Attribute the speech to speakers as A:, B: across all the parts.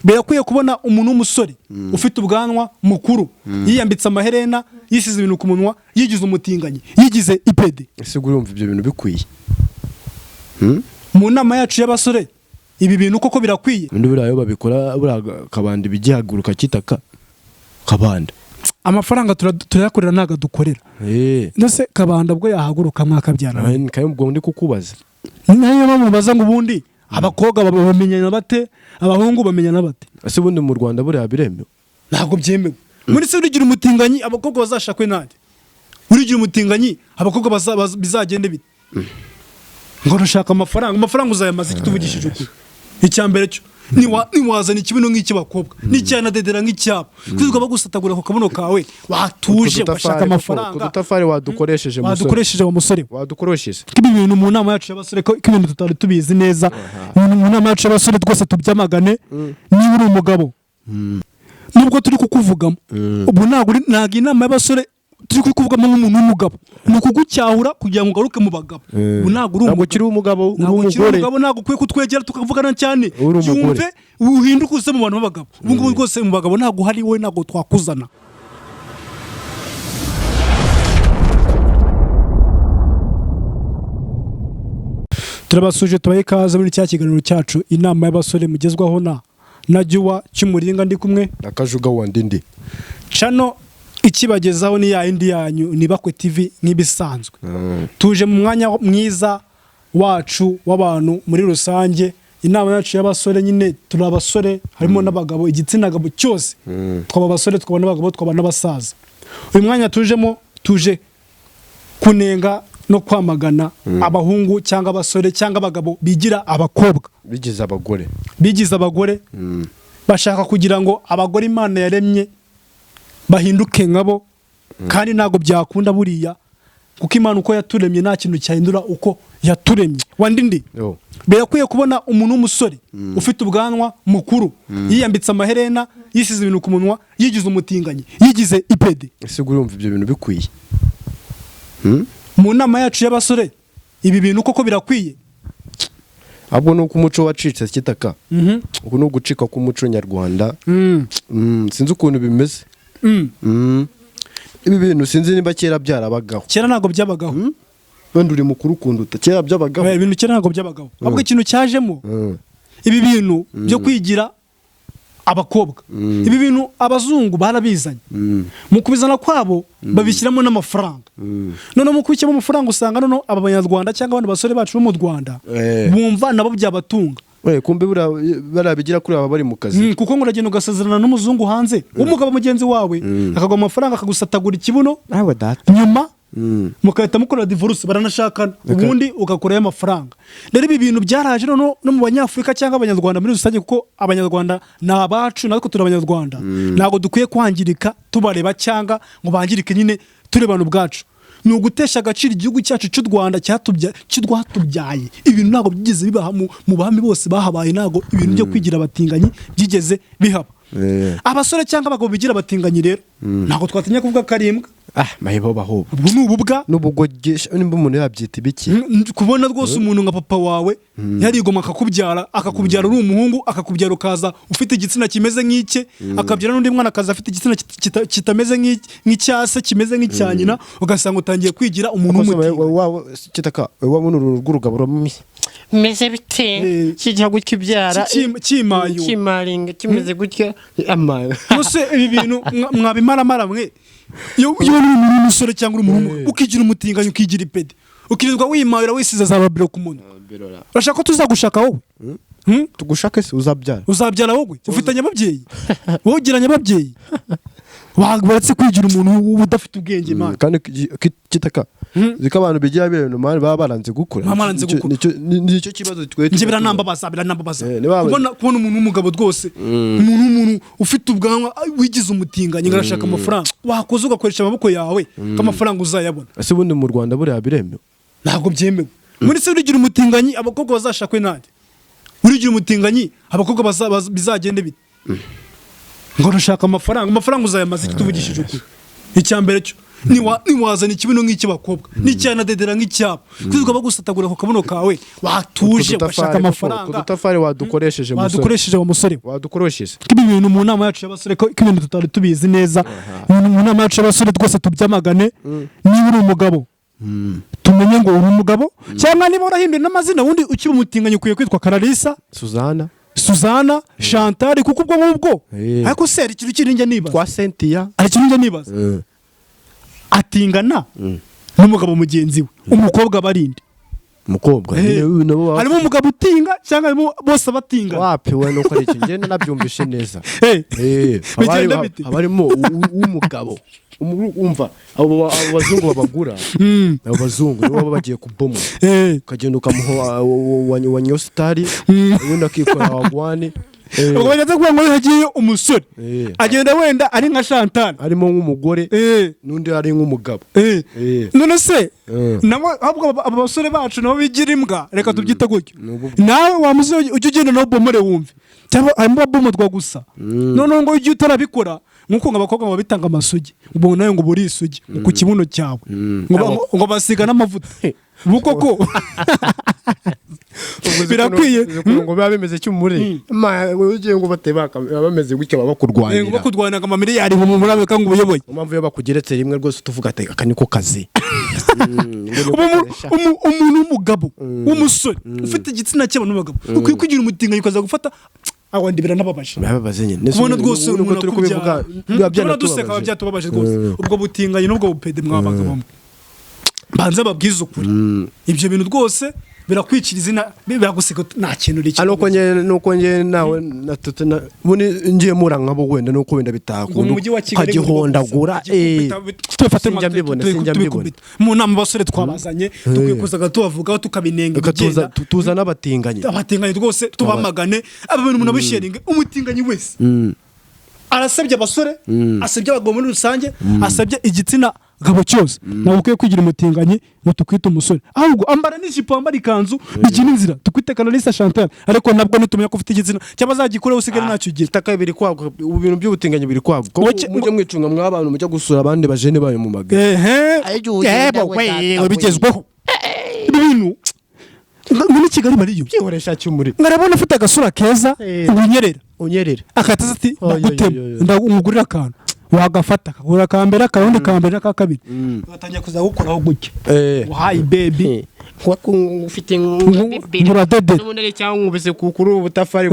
A: Birakwiye kubona umuntu w'umusore ufite ubwanwa mukuru yiyambitse amaherena yisize ibintu ku munwa yigize umutinganyi yigize ipede.
B: Ese urumva ibyo bintu bikwiye?
A: Mu nama yacu y'abasore ibi bintu koko birakwiye.
B: Undi birayo babikora kabanda bigihaguruka kitaka kabanda.
A: Amafaranga turayakorera naga dukorera. Nose kabanda bwo yahaguruka mwakabyana.
B: Kayo ubwo ndi kukubaza.
A: Nayo bamubaza ngo ubundi abakobwa bamenyana bate abahungu bamenyana bate?
B: Ese ubundi mu Rwanda buriya biremewe?
A: Ntabwo byemewe. Muri se urigira umutinganyi abakobwa bazashakwe nande? Urigira umutinganyi abakobwa bizagende bite? Ngo rushaka amafaranga uzayamaze kituvugishije ukuri. Icyambere cyo niwazana ikibino nk'iki bakobwa n'icyana dedera nk'icyabo kwizwa bagusatagura ku kabuno kawe watuje bashaka amafaranga
B: kudutafari wadukoresheje
A: wa musore
B: wadukoresheje
A: ibi bintu mu nama yacu y'abasore ko ibintu tutari tubizi neza mu nama yacu y'abasore twose tubyamagane niba uri umugabo nubwo turi kukuvugamo ubu ntago inama y'abasore turi kuvugamo nk'umuntu w'umugabo ni ukugucyahura kugira ngo ugaruke mu bagabo ubu ntago
B: ukiri umugabo uri umugore
A: ntago ukwiye kutwegera tukavugana cyane yumve uhinduke uze mu bantu b'abagabo ubu ngubu rwose mu bagabo ntago hari we ntago twakuzana. Turabasuje tubaye ikaze muri cya kiganiro cyacu inama y'abasore mugezwaho na Juwa cy'umuringa ndi kumwe
B: akajuga wandindi
A: Chano ikibagezaho ni ya indi yanyu ni Bakwe TV nk'ibisanzwe. Tuje mu mwanya mwiza wacu w'abantu muri rusange inama yacu y'abasore nyine turabasore harimo n'abagabo igitsina gabo cyose twaba basore twabana abagabo twabana abasaza. Uyu mwanya tuje kunenga no kwamagana abahungu cyangwa abasore cyangwa abagabo bigira abakobwa bigize abagore bashaka kugira ngo abagore Imana yaremye bahinduke nkabo kandi ntago byakunda buriya kuko Imana uko yaturemye nta kintu cyahindura uko yaturemye. Wandindi birakwiye kubona umuntu w'umusore ufite ubwanwa mukuru yiyambitse amaherena yisize ibintu ku munwa yigize umutinganyi yigize ipede.
B: Ese urumva ibyo bintu bikwiye?
A: Mu nama yacu y'abasore ibi bintu koko birakwiye.
B: Abo nuko umuco wacitse kitaka uko no gucika ku muco nyarwanda sinzi ukuntu bimeze. Ibi bintu sinzi niba kera byarabagaho.
A: Kera ntago byabagaho.
B: Wenda uri mukuru kunduta kera byabagaho.
A: Ibintu kera ntago byabagaho. Ahubwo ikintu cyajemo ibi bintu byo kwigira abakobwa. Ibi bintu abazungu barabizanye. Mu kubizana kwabo babishyiramo n'amafaranga. None mu kubishyiramo amafaranga usanga none abanyarwanda cyangwa abandi basore bacu bo mu Rwanda bumva nabo byabatunga.
B: Kumbe barabigira kuri aba bari mu kazi
A: kuko nguragenda ugasezerana n'umuzungu hanze umugabo mugenzi wawe akagwa amafaranga akagusatagura ikibuno nyuma mukahita mukora divorce baranashakana ubundi ugakorayo amafaranga. Rero ibi bintu byaraje no mu banyafurika cyangwa abanyarwanda muri rusange kuko abanyarwanda ni abacu natwe turi abanyarwanda ntago dukwiye kwangirika tubareba cyangwa ngo bangirike nyine turebana ubwacu. Ni ugutesha agaciro igihugu cyacu cy'u Rwanda cyatubyaye. Ibintu ntago byigeze bibaha mu bahami bose bahabaye ntago ibintu byo kwigira abatinganyi byigeze bihaba. Abasore cyangwa abagabo bigira abatinganyi rero ntago twatinya kuvuga karimbwa
B: mahibo baho
A: ubu n'ububwa
B: n'ubugogesha nimba umuntu yabyita ibiki
A: kubona rwose umuntu nka papa wawe yarigoma akakubyara uri umuhungu akakubyara ukaza ufite igitsina kimeze nk'ike akabyara n'undi mwana akaza afite igitsina kitameze nk'icyase kimeze nk'icyanyina ugasanga utangiye kwigira umuntu w'umuti
B: kitaka wabona urugaburo
C: meze bite kijya gukibyara kimaringa kimeze gutya amaye
A: nose ibi bintu mwabimaramara mwe iyo uri umusore cyangwa uri umuhungu ukigira umutinganyi ukigira ipede ukirirwa wimayira wisize za babiro ku muntu urashaka ko tuzagushaka wowe
B: tugushake se
A: uzabyara wowe ufitanye ababyeyi wowe ugiranye ababyeyi baratse kwigira umuntu udafite ubwenge man
B: kandi kitaka zika abantu bigira ibintu mani baba baranze gukora nicyo kibazo twete
A: nje biranambabaza kubona umuntu w'umugabo rwose umuntu ufite ubwanwa wigize umutinganye ngarashaka amafaranga wakoze ugakoresha amaboko yawe k'amafaranga uzayabona.
B: Ese ubundi mu Rwanda buriya biremewe?
A: Ntabwo byemewe. Muri se urigira umutinganyi abakobwa bazashakwe nande? Urigira umutinganyi abakobwa bizagende bite? Ngo rushaka amafaranga uzayamaze kituvugishije ukuri. Icyambere cyo niwazana ikibuno nk'icy'abakobwa n'icyana dedera nk'icyabo kwizwa bagusatagura ku kabuno kawe watuje bashaka amafaranga
B: kudutafari wadukoresheje
A: wa musore
B: wadukoresheje
A: ibi bintu mu nama yacu y'abasore ko ibintu tutari tubizi neza mu nama yacu y'abasore twese tubyamagane niba uri umugabo tumenye ngo uri umugabo cyangwa niba urahinduye n'amazina wundi ukiba umutinganyi ukwiye kwitwa Kararisa Suzana Chantal kuko ubwo ngubwo ariko se ikintu kirinjye nibaza
B: kwa Cynthia
A: ari ikintu nibaza atingana n'umugabo mugenzi we umukobwa barinde
B: umukobwa
A: harimo umugabo utinga cyangwa harimo bose abatinga
B: wapi we nuko ari iki ngende nabyumvishe neza abarimo umugabo umva abo bazungu babagura abo bazungu nibo baba bagiye kubomo ukagenda ukamuha wa nyositari ubundi akikora wagwani
A: ubwo bageze kuvuga ngo hagiye umusore agenda wenda ari nka Chantal
B: arimo nk'umugore n'undi ari nk'umugabo
A: none se abo basore bacu nabo bigira imbwa reka tubyite gutyo nawe wa musore ujye ugenda nawe bomore wumve cyangwa harimo abomorwa gusa noneho ngo ujye utarabikora nkuko abakobwa babitanga amasugi ubwo nawe ngo buri isugi ku kibuno cyawe ngo basiga n'amavuta bukoko birakwiye
B: ngo biba bimeze cy'umure ugiye ngo batebaka bameze gutya bakurwanya
A: ngo bakurwanya ngo amamiliyari mu murabeka ngo ubuyoboye
B: impamvu yo bakugeretse rimwe rwose tuvuga ati aka niko kazi
A: umuntu w'umugabo w'umusore ufite igitsina cy'abantu b'abagabo ukwiye kugira umutinganyi ukaza gufata awandi biranababaje
B: nyine
A: kubona rwose
B: nuko turi kubivuga
A: biba duseka byatubabaje rwose ubwo butinganyi n'ubwo bupede mwabagabo banza babwiza ukuri ibyo bintu rwose birakwicira izina biraguseka nta kintu riki
B: nuko nge nawe natutana muni ngiye mura nkabo wenda nuko wenda bitakunda kagihondagura sinjya mbibona
A: mu nama basore twabazanye tukwikuzaga tubavugaho tukabinenga
B: bigenda tuza n'abatinganye
A: rwose tubamagane aba bintu umuntu abisharinga umutinganyi wese arasabye abasore asabye abagabo muri rusange asabye igitsina gabo cyose nawe ukwiye kwigira umutinganyi ngo tukwite umusore ahubwo ambara n'ijipo ambara ikanzu bigina inzira tukwite Kararisa Chantal ariko nabwo nitumenya ko ufite igitsina cyangwa azagikure usigare ntacyo ugira
B: taka biri kwagwa ibintu by'ubutinganyi biri kwagwa mujye mwicunga mw'abantu mujya gusura abandi bajene bayo mu maga
A: bigezweho ibintu muri Kigali bariyo
B: byihoresha cy'umuri
A: ngarabona ufite agasura keza
B: unyerera
A: akataza ati ndagutema akantu wagafata kagura kambere akarundi kambere ka kabiri batangiye kuza gukoraho gutya hi baby
C: ufite
A: nguradede
C: n'umunere cyangwa ngubise kuri ubutafari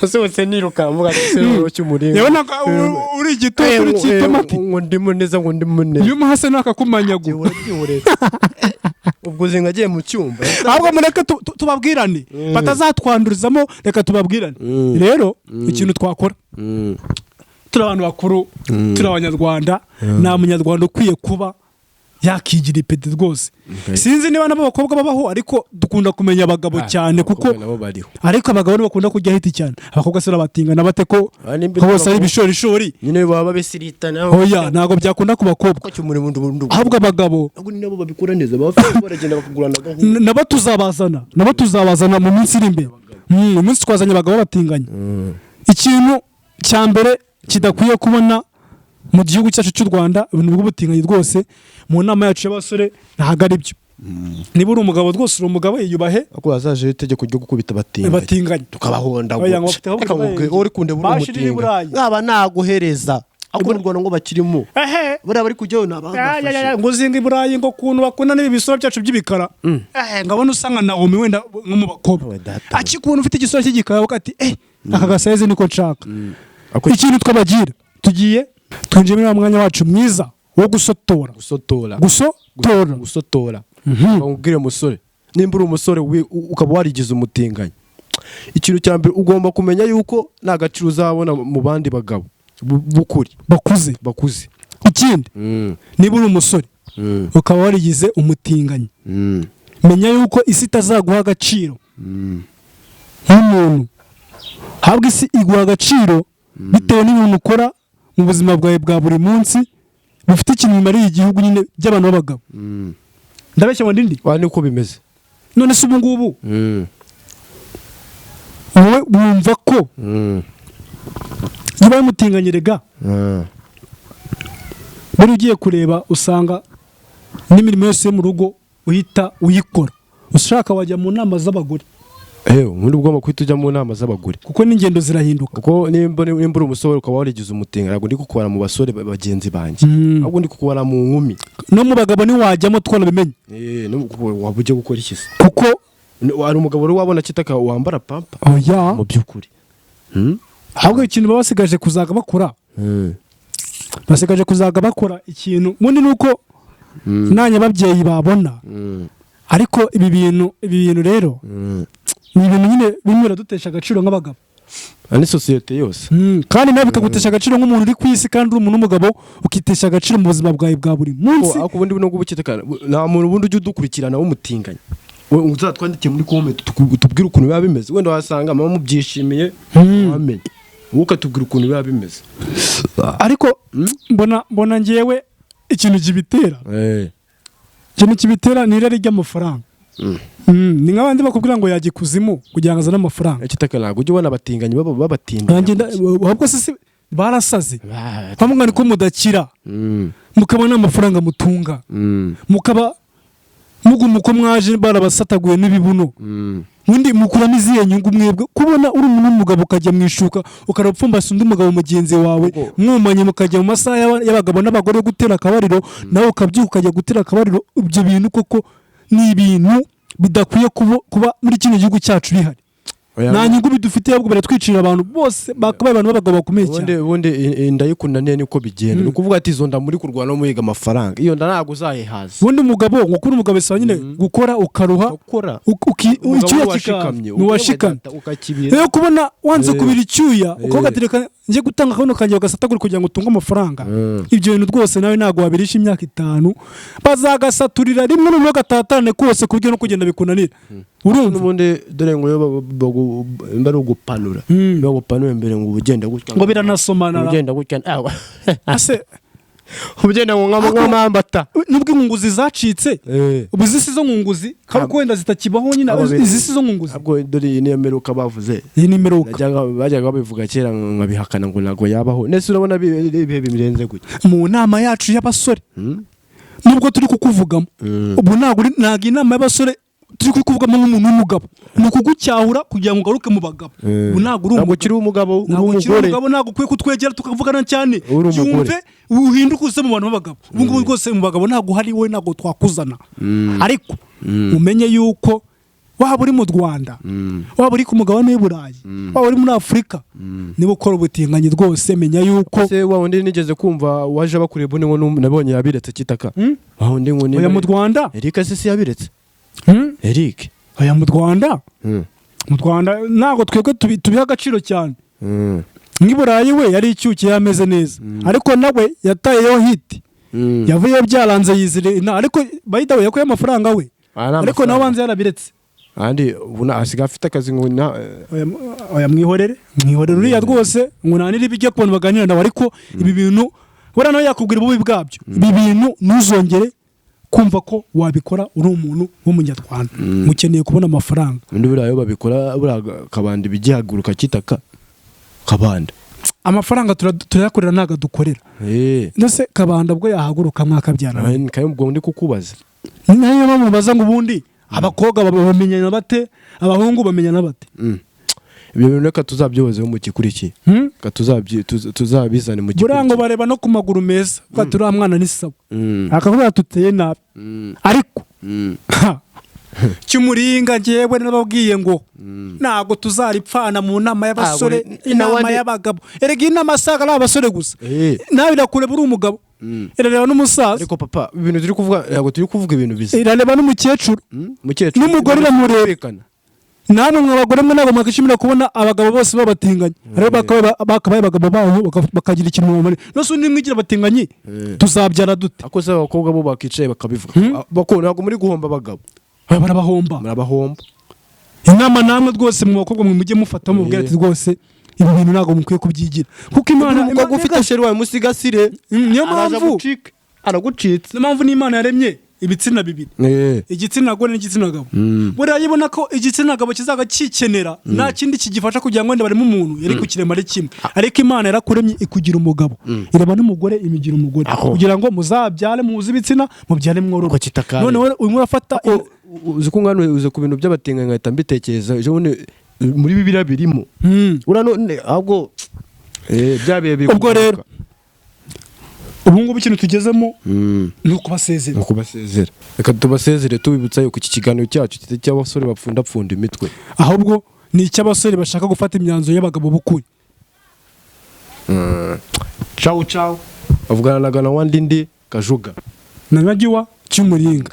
B: Hose niruka mvuga cyo cy'umuringa
A: yewe naka uri igitoki uri kitomati
B: ngo ndimo neza ngo ndimo neza
A: iyo muhase nakakumanyagu
B: ubwo zingagiye mu cyumba
A: ahubwo mureke tubabwirane batazatwandurizamo reka tubabwirane rero ikintu twakora turi abantu bakuru turi abanyarwanda nta munyarwanda ukwiye kuba yakigira ipeti rwose sinzi niba nabo bakobwa babaho ariko dukunda kumenya abagabo cyane kuko ariko abagabo bakunda kujya hiti cyane abakobwa se batingana bate ko bose ari bishorishori
B: nyine baba besiritana
A: oya ntago byakunda ku bakobwa ahubwo abagabo
B: nabo babikora neza baragenda bakugurana
A: nabo tuzabazana mu minsi iri imbere umunsi twazanye abagabo batinganya ikintu cya mbere kidakwiye kubona mu gihugu cyacu cy'u Rwanda ibintu by'ubutinganyi rwose mu nama yacu y'abasore ntago ari byo niba uri umugabo rwose uri umugabo yiyubahe
B: ako bazaje itegeko ryo gukubita
A: batinganye
B: tukabahonda uri kunde buri umutinga ngaba naguhereza ako mu Rwanda ngo bakirimo bari bari kujyayo nabagafashe
A: ngo zinga iburayi ngo kuntu bakunda n'ibi bisoro byacu by'ibikara ngabona usanga Naomi wenda nko mu bakobwa akikuntu ufite igisoro cy'igikara ati aka gasaize niko nshaka ikintu twabagira tugiye twinjiye muri mwanya wacu mwiza wo gusotora
B: ubwire umusore nimba uri umusore ukaba warigize umutinganyi ikintu cya mbere ugomba kumenya yuko nta gaciro uzabona mu bandi bagabo bukuri bakuze
A: ikindi niba uri umusore ukaba warigize umutinganyi menya yuko isi itazaguha agaciro nk'umuntu habwa isi iguha agaciro bitewe n'ibintu ukora mu buzima bwawe bwa buri munsi bufite ikintu bimariye igihugu nyine by'abantu b'abagabo ndabeshya ngo ndindi
B: niko bimeze
A: none se ubu ngubu wowe wumva ko niba mutinganye rega buri ugiye kureba usanga n'imirimo yose yo mu rugo uhita uyikora, ushaka wajya mu nama z'abagore.
B: Muri ugomba kwita ujya mu nama z'abagore
A: kuko n'ingendo zirahinduka.
B: Kuko nimba uri umusore ukaba warigize umutinga, ntabwo ndi kukubara mu basore bagenzi banjye, ahubwo ndi kukubara mu nkumi.
A: No mu bagabo ntiwajyamo twarabimenye.
B: Waba ujya gukora iki se?
A: Kuko
B: hari umugabo wari wabona kitaka wambara pampa mu by'ukuri.
A: Ahubwo ikintu baba basigaje kuzaga bakora, basigaje kuzaga bakora ikintu mundi nuko nanya ababyeyi babona. Ariko ibi bintu rero ni ibintu nyine bimwe biradutesha agaciro nk'abagabo,
B: ni sosiyete yose.
A: Kandi nawe bikagutesha agaciro nk'umuntu uri ku isi, kandi uri umuntu w'umugabo ukitesha agaciro mu buzima bwawe bwa buri munsi.
B: Ariko ubundi no gubukitaka nta muntu ubundi ujya udukurikirana w'umutinganya, uzatwandikiye muri comment tubwire ukuntu biba bimeze. Wenda wasanga mama mubyishimiye wamenye, ukatubwira ukuntu biba bimeze.
A: Ariko mbona ngewe ikintu kibitera ni irari ry'amafaranga. Ni nk'abandi bakubwira ngo yajya ikuzimu kugira ngo azane amafaranga.
B: Ikitaka ntabwo ujya ubona abatinganyi babatinda,
A: ahubwo se barasaze bamwe ko mudakira, mukaba nta mafaranga mutunga, mukaba muguma uko mwaje barabasataguye n'ibibuno. Undi mukuramo izihe nyungu mwebwe? Kubona uri umuntu w'umugabo ukajya mwishuka ukarapfumbasa undi mugabo mugenzi wawe, mwumanye mukajya mu masaha y'abagabo n'abagore gutera akabariro, nawe ukabyuka ukajya gutera akabariro. Ibyo bintu koko ni ibintu bidakwiye kuba muri kino gihugu cyacu bihari. Nta nyungu bidufitiye, ahubwo baratwicira abantu bose bakabaye abantu b'abagabo bakomeye cyane.
B: Ubundi indayikunaniye niko bigenda. Ni ukuvuga ati izo nda muri kurwana no muhiga amafaranga, iyo nda ntabwo uzayihaza.
A: Ubundi umugabo ngukuri umugabo bisaba nyine gukora ukaruha, icyuya kikamye uwashikamye. Rero kubona wanze kubira icyuya ukavuga ngiye gutanga akabuno kanjye bagasatagura kugira ngo utunge amafaranga, ibyo bintu rwose nawe ntabwo wabirisha imyaka 5 bazagasaturira rimwe n'umwe gatatane kose ku buryo no kugenda bikunanira. Urumva
B: ubundi dore ngo mbari ugupanura bagupanura mbere ngo ugenda gutya
A: ngo biranasomana,
B: ugenda gutya
A: ase
B: ugenda ngo nk'amambata
A: nubwo inkunguzi zacitse. Ubuzisi zo nkunguzi kandi wenda zitakibaho nyine izisi zo nkunguzi.
B: Ahubwo dore iyi nimeruka bavuze,
A: iyi nimeruka
B: bajyaga babivuga kera nkabihakana ngo nago yabaho. Nese urabona ibihe birenze gutya
A: mu nama yacu y'abasore, nubwo turi kukuvugamo ubu ntabwo inama y'abasore turi kuvugamo nk'umuntu w'umugabo, ni ukugucyahura kugira ngo ugaruke mu bagabo. Ubu ntabwo
B: ukiri umugabo, uri umugore,
A: ntabwo ukwiye kutwegera tukavugana cyane, yumve uhinduke uze mu bantu b'abagabo. Ubu ngubu rwose mu bagabo ntabwo hari we, ntabwo twakuzana. Ariko umenye yuko waba uri mu Rwanda, waba uri ku mugabane w'i Burayi, waba uri muri Afurika, niba ukora ubutinganyi rwose menya yuko
B: se wa wundi nigeze kumva waje bakuriye bune ngo nabonye yabiretse kitaka. Wa wundi ngo
A: ni mu Rwanda
B: Eric se yabiretse. Eric
A: aya mu Rwanda ntabwo twebwe tubiha agaciro cyane. Nk'i Burayi we yari icyuki yameze neza, ariko nawe yatayeho hiti, yavuye byaranze yizire. Ariko bayidawe yakuye amafaranga we, ariko nawe wanze yarabiretse.
B: Andi ubuna asiga afite akazi ngo
A: oya mwihorere uriya rwose ngo nanire ibijya kubona baganira nawe. Ariko ibi bintu bora nawe yakubwira ububi bwabyo. Ibi bintu ntuzongere kumva ko wabikora uri umuntu w'umunyarwanda mukeneye kubona amafaranga.
B: Ndi birayo babikora kabanda bigihaguruka kitaka kabanda
A: amafaranga turayakorera ntaga dukorera. Ndose kabanda bwo yahaguruka mwakabyana
B: kayo ubwo ndi kukubaza
A: nayo bamubaza ngo ubundi abakobwa bamenyana bate, abahungu bamenyana bate.
B: Ibyo bintu reka tuzabyobozeho mu gikuriki, tuzabizane mu gikuriki.
A: Burango bareba no ku maguru meza baturiya mwana ni sawa, akavuga tuteye nabi. Ariko cyumuringa ngewe nababwiye ngo ntabwo tuzaripfana mu nama y'abasore, inama y'abagabo. Erega inama saga ari abasore gusa, nawe irakure buri umugabo, irareba n'umusaza.
B: Ariko papa ibintu turi kuvuga ntabwo turi kuvuga ibintu bize,
A: irareba n'umukecuru n'umugore iramurebekana. Namwe mwabagore mwe ntabwo mwakishimira kubona abagabo bose babatinganye, rero bakabaye abagabo baho bakagira ikintu bamare. Nose undi mwigira batinganye tuzabyara dute?
B: Ako se abakobwa bo bakicaye bakabivuga bako ntabwo muri guhomba abagabo,
A: barabahomba. Inama namwe rwose mu bakobwa mwe mujye mufata mu bwira ati rwose ibi bintu ntabwo mukwiye kubyigira, kuko Imana
B: ufite sheri wawe musigasire
A: niyo mpamvu
B: aragucitse.
A: Niyo mpamvu n'Imana yaremye ibitsina bibiri
B: Eh.
A: igitsina gore n'igitsina gabo buriya yibona ko igitsina gabo kizaga kikenera nta kindi kigifasha kugira ngo wenda barimo umuntu yari kukirema ari kimwe ariko Imana yarakuremye ikugira umugabo ireba n'umugore imigira umugore kugira ngo muzabyare muhuze ibitsina mubyare mwororo
B: Ko kitakare.
A: none wowe urimo urafata
B: uzi ko ngano uze ku bintu by'abatinga ngahita mbitekereza ejo bundi muri Bibiliya birimo ura none ahubwo byabiye biri
A: ubwo rero ubu ngubu ikintu tugezemo ni ukubasezera
B: kubasezera reka tubasezere tubibutsa yuko iki kiganiro cyacu kitari cy'abasore bapfundapfunda imitwe
A: ahubwo ni icy'abasore bashaka gufata imyanzuro y'abagabo b'ukuri
B: ciao ciao avugana na Gana Wandindi Kajuga
A: na Nyagiwa cy'umuringa